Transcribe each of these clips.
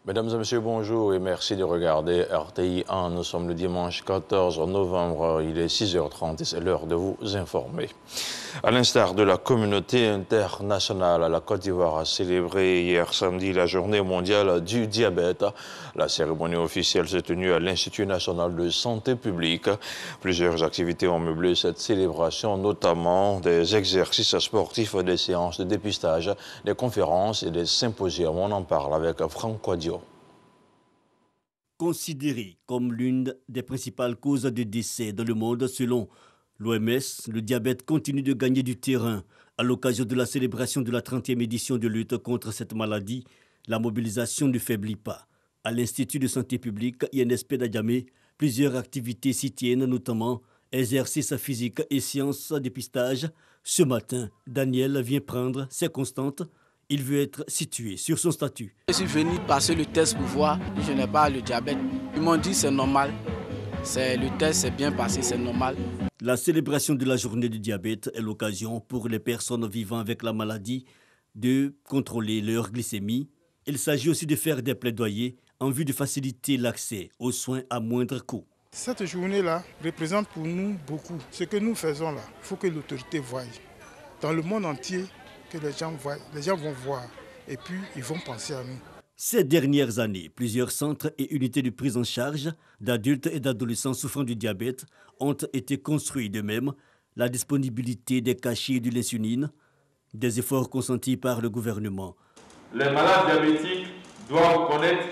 Mesdames et messieurs, bonjour et merci de regarder RTI 1. Nous sommes le dimanche 14 novembre, il est 6h30 et c'est l'heure de vous informer. À l'instar de la communauté internationale, la Côte d'Ivoire a célébré hier samedi la journée mondiale du diabète. La cérémonie officielle s'est tenue à l'Institut national de santé publique. Plusieurs activités ont meublé cette célébration, notamment des exercices sportifs, des séances de dépistage, des conférences et des symposiums. On en parle avec Franck Quadio. Considéré comme l'une des principales causes de décès dans le monde selon l'OMS, le diabète continue de gagner du terrain. À l'occasion de la célébration de la 30e édition de lutte contre cette maladie, la mobilisation ne faiblit pas. À l'Institut de santé publique INSP d'Adjamé, plusieurs activités s'y tiennent, notamment exercices physiques et séances dépistage. Ce matin, Daniel vient prendre ses constantes. Il veut être situé sur son statut. Je suis venu passer le test pour voir, je n'ai pas le diabète. Ils m'ont dit c'est normal, le test s'est bien passé, c'est normal. La célébration de la journée du diabète est l'occasion pour les personnes vivant avec la maladie de contrôler leur glycémie. Il s'agit aussi de faire des plaidoyers en vue de faciliter l'accès aux soins à moindre coût. Cette journée-là représente pour nous beaucoup. Ce que nous faisons là, il faut que l'autorité voie. Dans le monde entier, que les gens voient, les gens vont voir et puis ils vont penser à nous. Ces dernières années, plusieurs centres et unités de prise en charge d'adultes et d'adolescents souffrant du diabète ont été construits. De même, la disponibilité des cachets de l'insuline, des efforts consentis par le gouvernement. Les malades diabétiques doivent connaître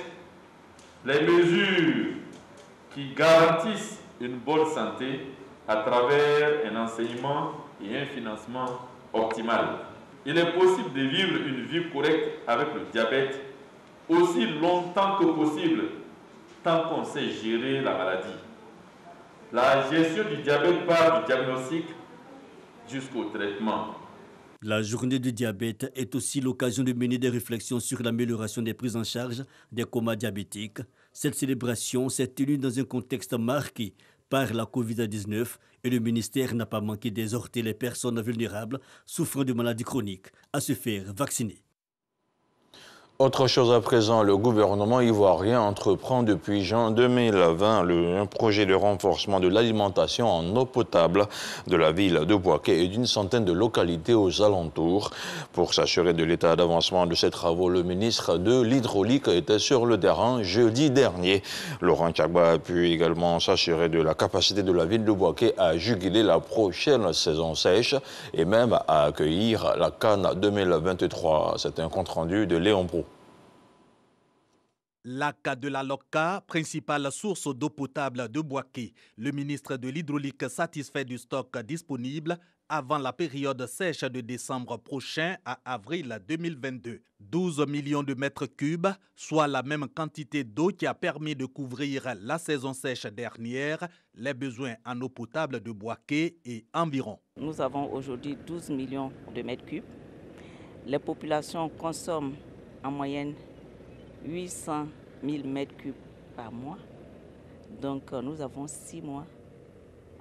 les mesures qui garantissent une bonne santé à travers un enseignement et un financement optimal. Il est possible de vivre une vie correcte avec le diabète aussi longtemps que possible, tant qu'on sait gérer la maladie. La gestion du diabète part du diagnostic jusqu'au traitement. La journée du diabète est aussi l'occasion de mener des réflexions sur l'amélioration des prises en charge des comas diabétiques. Cette célébration s'est tenue dans un contexte marqué par la Covid-19 et le ministère n'a pas manqué d'exhorter les personnes vulnérables souffrant de maladies chroniques à se faire vacciner. Autre chose à présent, le gouvernement ivoirien entreprend depuis juin 2020 un projet de renforcement de l'alimentation en eau potable de la ville de Bouaké et d'une centaine de localités aux alentours. Pour s'assurer de l'état d'avancement de ces travaux, le ministre de l'Hydraulique était sur le terrain jeudi dernier. Laurent Gbagba a pu également s'assurer de la capacité de la ville de Bouaké à juguler la prochaine saison sèche et même à accueillir la Cannes 2023. C'est un compte-rendu de Léon Brou. Lac de la Loca, principale source d'eau potable de Bouaké. Le ministre de l'Hydraulique satisfait du stock disponible avant la période sèche de décembre prochain à avril 2022. 12 millions de mètres cubes, soit la même quantité d'eau qui a permis de couvrir la saison sèche dernière, les besoins en eau potable de Bouaké et environ. Nous avons aujourd'hui 12 millions de mètres cubes. Les populations consomment en moyenne 800 000 mètres cubes par mois. Donc nous avons 6 mois.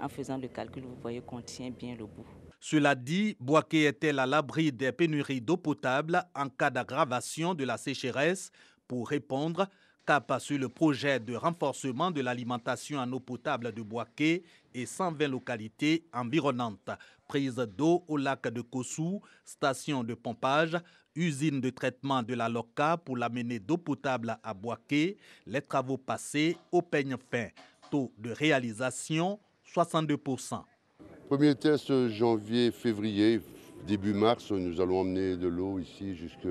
En faisant le calcul, vous voyez qu'on tient bien le bout. Cela dit, Bouaké est-elle à l'abri des pénuries d'eau potable en cas d'aggravation de la sécheresse? Pour répondre, cap sur le projet de renforcement de l'alimentation en eau potable de Bouaké et 120 localités environnantes. Prise d'eau au lac de Kossou, station de pompage, usine de traitement de la Loca pour l'amener d'eau potable à Bouaké, les travaux passés au peigne fin. Taux de réalisation, 62%. Premier test janvier-février, début mars, nous allons emmener de l'eau ici jusqu'à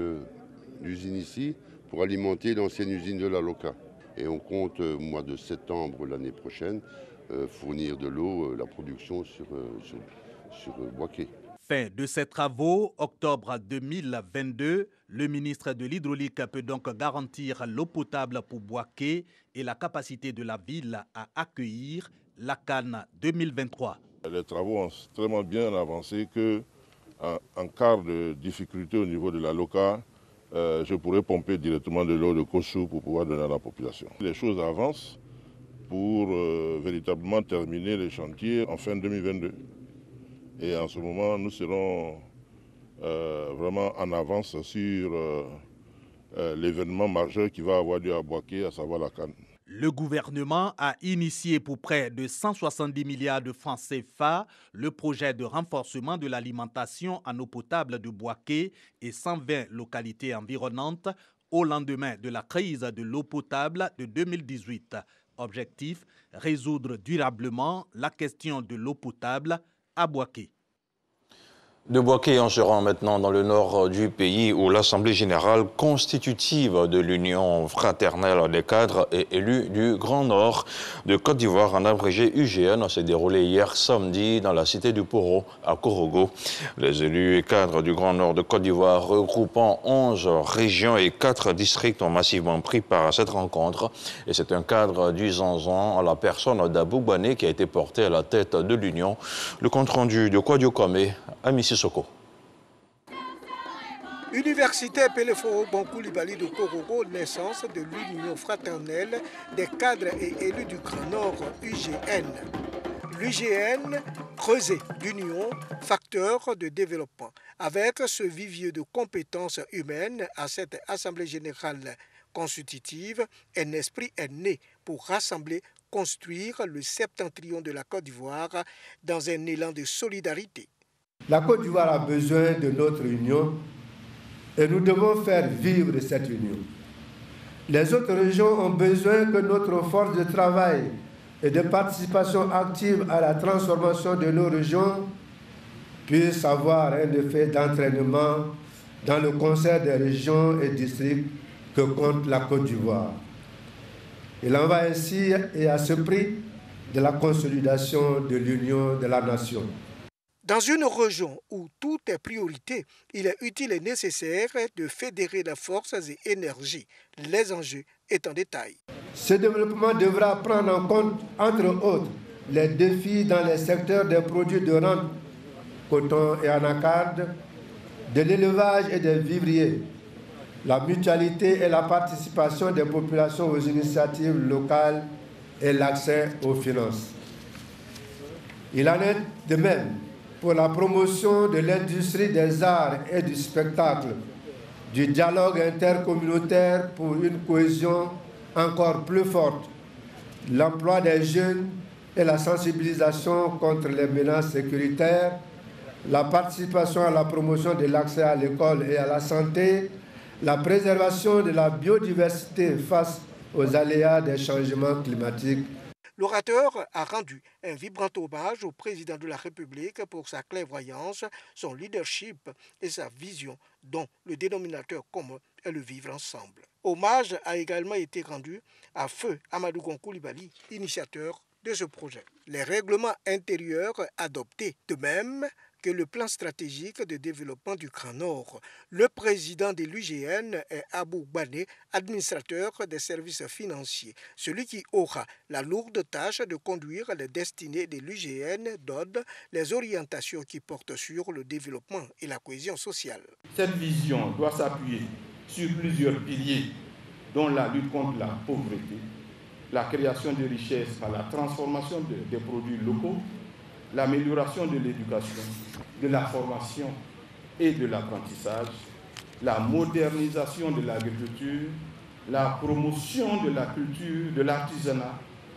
l'usine ici pour alimenter l'ancienne usine de la Loca. Et on compte au mois de septembre l'année prochaine fournir de l'eau, la production sur Bouaké. Fin de ces travaux, octobre 2022, le ministre de l'Hydraulique peut donc garantir l'eau potable pour Bouaké et la capacité de la ville à accueillir la Cannes 2023. Les travaux ont tellement bien avancé qu'en cas de difficulté au niveau de la Loca, je pourrais pomper directement de l'eau de Kossou pour pouvoir donner à la population. Les choses avancent pour véritablement terminer les chantiers en fin 2022. Et en ce moment, nous serons vraiment en avance sur l'événement majeur qui va avoir lieu à Bouaké, à savoir la CAN. Le gouvernement a initié pour près de 170 milliards de francs CFA le projet de renforcement de l'alimentation en eau potable de Bouaké et 120 localités environnantes au lendemain de la crise de l'eau potable de 2018. Objectif, résoudre durablement la question de l'eau potable à Bouaké. De Bouaké, on se rend maintenant dans le nord du pays où l'Assemblée générale constitutive de l'Union fraternelle des cadres et élus du Grand Nord de Côte d'Ivoire, en abrégé UGN, s'est déroulée hier samedi dans la cité du Poro à Korogo. Les élus et cadres du Grand Nord de Côte d'Ivoire, regroupant 11 régions et 4 districts, ont massivement pris part à cette rencontre. Et c'est un cadre du Zanzan, à la personne d'Abou Bané, qui a été porté à la tête de l'Union. Le compte-rendu de Kwadio Kwame, Amici Soko. Université Peleforo Bonkoulibaly de Korogo, naissance de l'Union fraternelle des cadres et élus du Grand Nord, UGN. L'UGN, creuset d'union, facteur de développement. Avec ce vivier de compétences humaines à cette Assemblée générale constitutive, un esprit est né pour rassembler, construire le septentrion de la Côte d'Ivoire dans un élan de solidarité. La Côte d'Ivoire a besoin de notre union et nous devons faire vivre cette union. Les autres régions ont besoin que notre force de travail et de participation active à la transformation de nos régions puisse avoir un effet d'entraînement dans le concert des régions et districts que compte la Côte d'Ivoire. Il en va ainsi et à ce prix de la consolidation de l'union de la nation. Dans une région où tout est priorité, il est utile et nécessaire de fédérer les forces et énergies. Les enjeux est en détail. Ce développement devra prendre en compte, entre autres, les défis dans les secteurs des produits de rente, coton et anacarde, de l'élevage et des vivriers, la mutualité et la participation des populations aux initiatives locales et l'accès aux finances. Il en est de même pour la promotion de l'industrie des arts et du spectacle, du dialogue intercommunautaire pour une cohésion encore plus forte, l'emploi des jeunes et la sensibilisation contre les menaces sécuritaires, la participation à la promotion de l'accès à l'école et à la santé, la préservation de la biodiversité face aux aléas des changements climatiques. L'orateur a rendu un vibrant hommage au président de la République pour sa clairvoyance, son leadership et sa vision dont le dénominateur commun est le vivre ensemble. Hommage a également été rendu à Feu Amadou Koulibaly, initiateur de ce projet. Les règlements intérieurs adoptés, de même que le plan stratégique de développement du Grand Nord. Le président de l'UGN est Abou Bané, administrateur des services financiers. Celui qui aura la lourde tâche de conduire les destinées de l'UGN donne les orientations qui portent sur le développement et la cohésion sociale. Cette vision doit s'appuyer sur plusieurs piliers, dont la lutte contre la pauvreté, la création de richesses par la transformation des produits locaux, l'amélioration de l'éducation, de la formation et de l'apprentissage, la modernisation de l'agriculture, la promotion de la culture, de l'artisanat,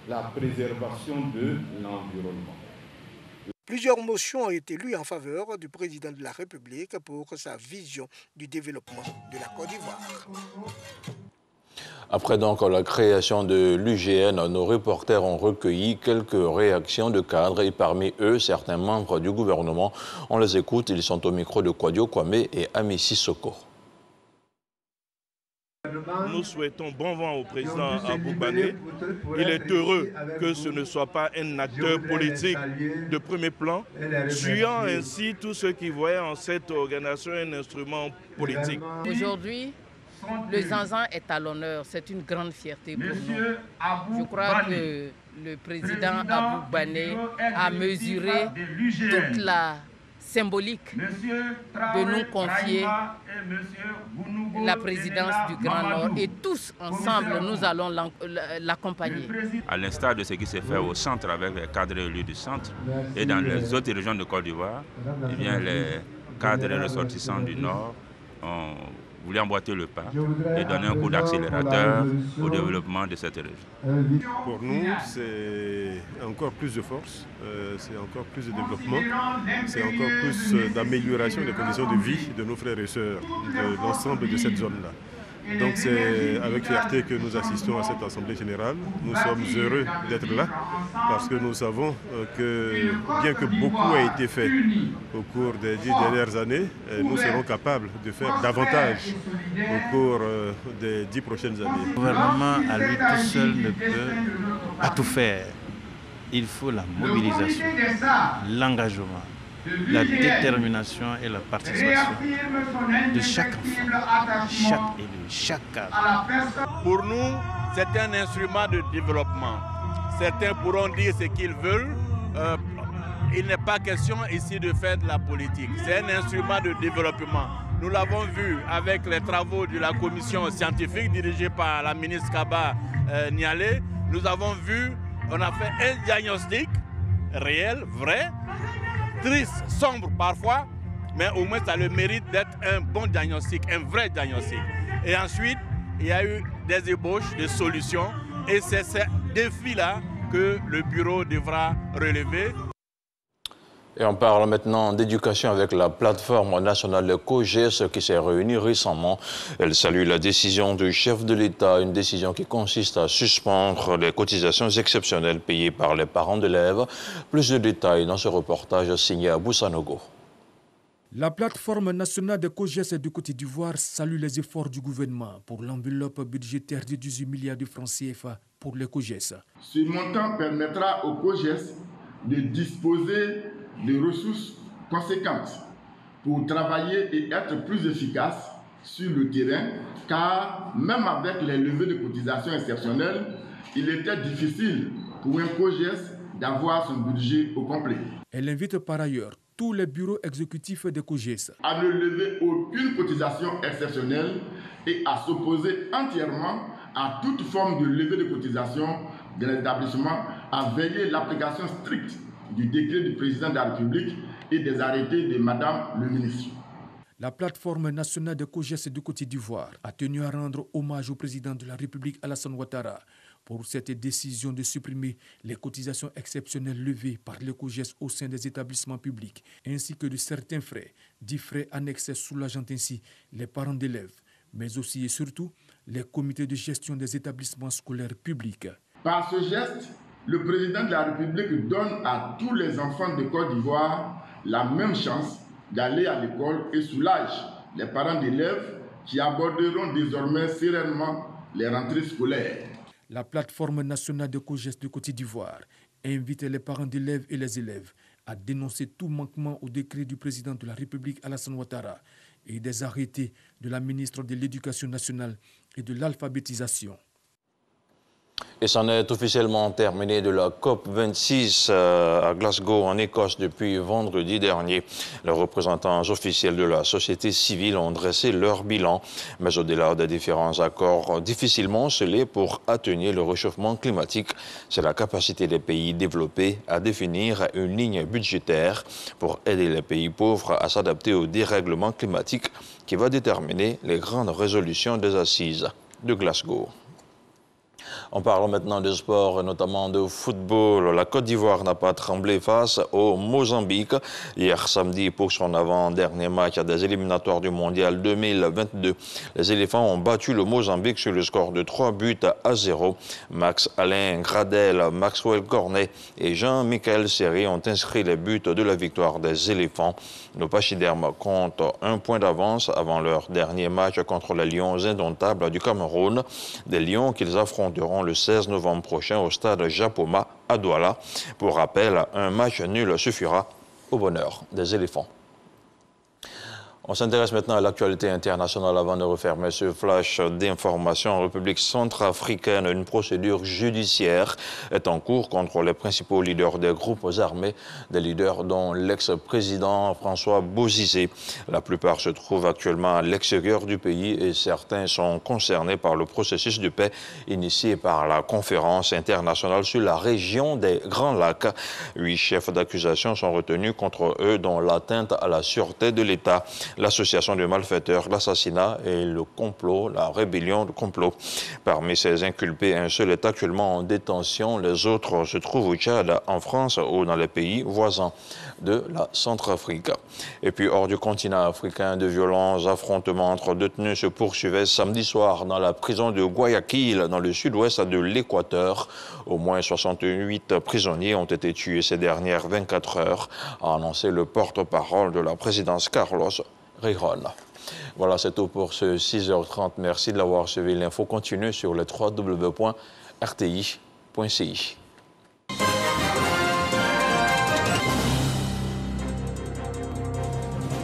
la préservation de l'environnement. Plusieurs motions ont été lues en faveur du président de la République pour sa vision du développement de la Côte d'Ivoire. Après donc la création de l'UGN, nos reporters ont recueilli quelques réactions de cadres et parmi eux, certains membres du gouvernement. On les écoute, ils sont au micro de Kwadio Kwame et Amici Soko. Nous souhaitons bon vent au président Abou Bané. Il est heureux que ce ne soit pas un acteur politique de premier plan, tuant ainsi tous ceux qui voyaient en cette organisation un instrument politique. Aujourd'hui, le Zanzan est à l'honneur, c'est une grande fierté pour nous. Je crois que le président Abou Bané a mesuré toute la symbolique de nous confier la présidence du Grand Nord et tous ensemble nous allons l'accompagner. À l'instar de ce qui s'est fait au centre avec les cadres élus du centre et dans les autres régions de Côte d'Ivoire, eh bien les cadres ressortissants du Nord ont voulait emboîter le pas et donner un coup d'accélérateur au développement de cette région. Pour nous, c'est encore plus de force, c'est encore plus de développement, c'est encore plus d'amélioration des conditions de vie de nos frères et sœurs, de l'ensemble de cette zone-là. Donc c'est avec fierté que nous assistons à cette Assemblée générale. Nous sommes heureux d'être là parce que nous savons que bien que beaucoup a été fait au cours des 10 dernières années, nous serons capables de faire davantage au cours des 10 prochaines années. Le gouvernement à lui tout seul ne peut pas tout faire. Il faut la mobilisation, l'engagement, la détermination et la participation de chaque enfant, chaque élu, chaque cadre. Pour nous, c'est un instrument de développement. Certains pourront dire ce qu'ils veulent. Il n'est pas question ici de faire de la politique. C'est un instrument de développement. Nous l'avons vu avec les travaux de la commission scientifique dirigée par la ministre Kaba Nialé. Nous avons vu, on a fait un diagnostic réel, vrai, triste, sombre parfois, mais au moins ça a le mérite d'être un bon diagnostic, un vrai diagnostic. Et ensuite, il y a eu des ébauches, des solutions, et c'est ces défis-là que le bureau devra relever. Et on parle maintenant d'éducation avec la plateforme nationale de COGES qui s'est réunie récemment. Elle salue la décision du chef de l'État, une décision qui consiste à suspendre les cotisations exceptionnelles payées par les parents d'élèves. Plus de détails dans ce reportage signé à Boussanogo. La plateforme nationale de COGES de Côte d'Ivoire salue les efforts du gouvernement pour l'enveloppe budgétaire de 18 milliards de francs CFA pour les COGES. Ce montant permettra aux COGES de disposer de ressources conséquentes pour travailler et être plus efficaces sur le terrain, car même avec les levées de cotisations exceptionnelles, il était difficile pour un COGES d'avoir son budget au complet. Elle invite par ailleurs tous les bureaux exécutifs des COGES à ne lever aucune cotisation exceptionnelle et à s'opposer entièrement à toute forme de levée de cotisation de l'établissement, à veiller l'application stricte du décret du président de la République et des arrêtés de Madame le ministre. La plateforme nationale de COGES de Côte d'Ivoire a tenu à rendre hommage au président de la République Alassane Ouattara pour cette décision de supprimer les cotisations exceptionnelles levées par les COGES au sein des établissements publics, ainsi que de certains frais, dits frais annexés soulageant ainsi les parents d'élèves, mais aussi et surtout les comités de gestion des établissements scolaires publics. Par ce geste, le président de la République donne à tous les enfants de Côte d'Ivoire la même chance d'aller à l'école et soulage les parents d'élèves qui aborderont désormais sereinement les rentrées scolaires. La plateforme nationale de COGES de Côte d'Ivoire invite les parents d'élèves et les élèves à dénoncer tout manquement au décret du président de la République Alassane Ouattara et des arrêtés de la ministre de l'Éducation nationale et de l'alphabétisation. Et c'en est officiellement terminé de la COP26 à Glasgow, en Écosse, depuis vendredi dernier. Les représentants officiels de la société civile ont dressé leur bilan, mais au-delà des différents accords difficilement scellés pour atténuer le réchauffement climatique, c'est la capacité des pays développés à définir une ligne budgétaire pour aider les pays pauvres à s'adapter au dérèglement climatique qui va déterminer les grandes résolutions des assises de Glasgow. On parle maintenant de sport, notamment de football. La Côte d'Ivoire n'a pas tremblé face au Mozambique hier samedi pour son avant-dernier match des éliminatoires du Mondial 2022. Les éléphants ont battu le Mozambique sur le score de 3-0. Max-Alain Gradel, Maxwell Cornet et Jean-Michel Seri ont inscrit les buts de la victoire des éléphants. Nos pachydermes comptent 1 point d'avance avant leur dernier match contre les Lions indomptables du Cameroun. Des Lions qu'ils affronteront le 16 novembre prochain au stade Japoma à Douala. Pour rappel, un match nul suffira au bonheur des éléphants. On s'intéresse maintenant à l'actualité internationale avant de refermer ce flash d'information. En République centrafricaine, une procédure judiciaire est en cours contre les principaux leaders des groupes armés, des leaders dont l'ex-président François Bozizé. La plupart se trouvent actuellement à l'extérieur du pays et certains sont concernés par le processus de paix initié par la conférence internationale sur la région des Grands Lacs. 8 chefs d'accusation sont retenus contre eux, dont l'atteinte à la sûreté de l'État. l'association de malfaiteurs, l'assassinat et le complot, la rébellion, le complot. Parmi ces inculpés, un seul est actuellement en détention. Les autres se trouvent au Tchad, en France ou dans les pays voisins de la Centrafrique. Et puis hors du continent africain, de violents affrontements entre détenus se poursuivaient samedi soir dans la prison de Guayaquil, dans le sud-ouest de l'Équateur. Au moins 68 prisonniers ont été tués ces dernières 24 heures, a annoncé le porte-parole de la présidence Carlos Rejón. Voilà, c'est tout pour ce 6h30. Merci de l'avoir suivi. L'info continue sur le www.rti.ci.